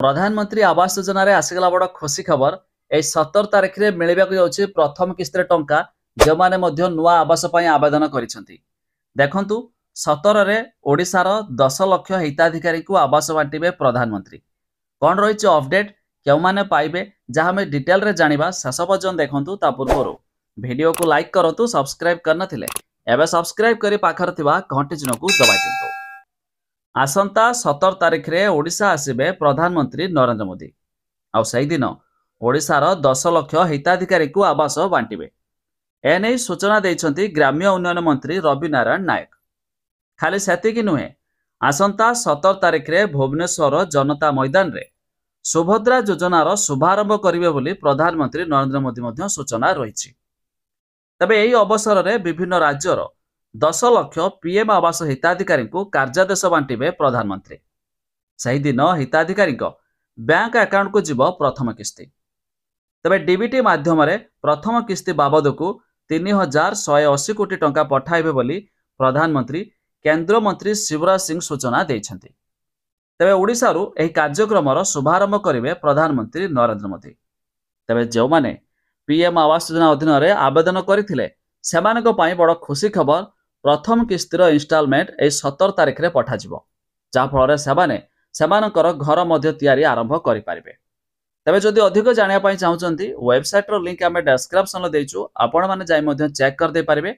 प्रधानमंत्री आवास योजना रे आसीगला बड़ खुशी खबर। 17 तारिख रे मिलिबाकु जाउछि प्रथम किस्ती टंका जो माने मध्य नुआ आवास पई आवेदन करिसेंती। देखंतु 17 रे ओडिसार 10 लाख हिताधिकारी को आवास बांटिबे प्रधानमंत्री। कौन रही अपडेट क्यों माने पाइबे जहाँ हमें डिटेल रे जानिबा शेष पर्यंत देखंतु। ता पूर्व वीडियो को लाइक करंतु, सब्सक्राइब करना थिले एबे सब्सक्राइब करी पाखर थिबा घंटी चिन्ह को दबाइ दियंतु। आसंता 17 तारिख रे ओडिशा आसिबे प्रधानमंत्री नरेंद्र मोदी। आउ सही दिन ओडिशार 10 लाख हिताधिकारी को आवास बांटिबे। एने सूचना देइछंती ग्राम्य उन्नयन मंत्री रवि नारायण नायक। खाली सेतिकी नुहे, आसंता 17 तारिख रे भुवनेश्वर जनता मैदान रे सुभद्रा योजनार शुभारंभ करिवे बोली प्रधानमंत्री नरेंद्र मोदी मध्य सूचना रहिछि। तबे एही अवसर रे विभिन्न राज्यर 10 लाख पीएम आवास हिताधिकारी को कार्यादेश बांटिबे प्रधानमंत्री। सही दिन हिताधिकारी बैंक अकाउंट को जीव प्रथम किस्ती। तबे डीबीटी माध्यम रे प्रथम किस्ती बाबद को 3180 कोटी टंका पठाइबे बोली प्रधानमंत्री केंद्र मंत्री शिवराज सिंह सूचना देइछंती। तबे ओडिशारू एही कार्यक्रमर शुभारंभ करिवे प्रधानमंत्री नरेंद्र मोदी। तबे जो माने पीएम आवास योजना अधीन रे आवेदन करिथिले सेमानक पई बड़ खुशी खबर। प्रथम किस्तीर इन्स्टॉलमेंट 17 तारिख रे पठाजिबो, जा फल सेमाने सेमानकर घर मध्य तैयारी आरंभ करि पारिबे। तबे जदि अधिक जानिया पई चाहुचंती वेबसाइट रो लिंक आमे डिस्क्रिप्शन रे देइछु, आपण माने जाई मध्य चेक कर दे पारिबे।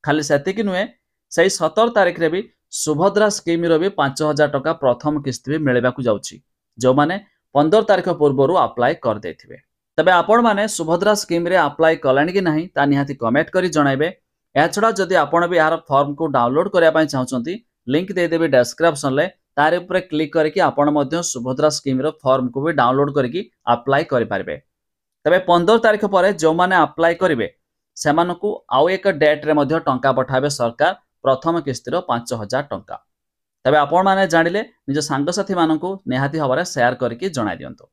खाली सेतिकी नुहे, सही 17 तारिख रे भी सुभद्रा स्कीम रो भी 5000 टका प्रथम किस्ती भी मिलेबाकू जाउछि, जो माने 15 तारिख पूर्वरु अप्लाई कर देथिबे। तबे आपण माने सुभद्रा स्कीम रे अप्लाई कलानी कि नाही ता निहाती कमेंट करी जणाइबे। एछडा जदि आपण भी यार फॉर्म को डाउनलोड करिया पई चाहुचंती लिंक दे देबे डिस्क्रिप्शन ले, तारे ऊपर क्लिक करके आपण मध्य सुभद्रा स्कीम रो फॉर्म को भी डाउनलोड करके अप्लाई करि पारिबे। तबे 15 तारिख पर जो माने अप्लाई करिवे सेमानकु आउ एक डेट रे मध्य टंका पठाबे सरकार प्रथम किस्तीर 5000 टंका। तबे आपण माने जानिले निज सांग साथी मानकु निहाती हबारे शेयर करके जणाइ दियंतु।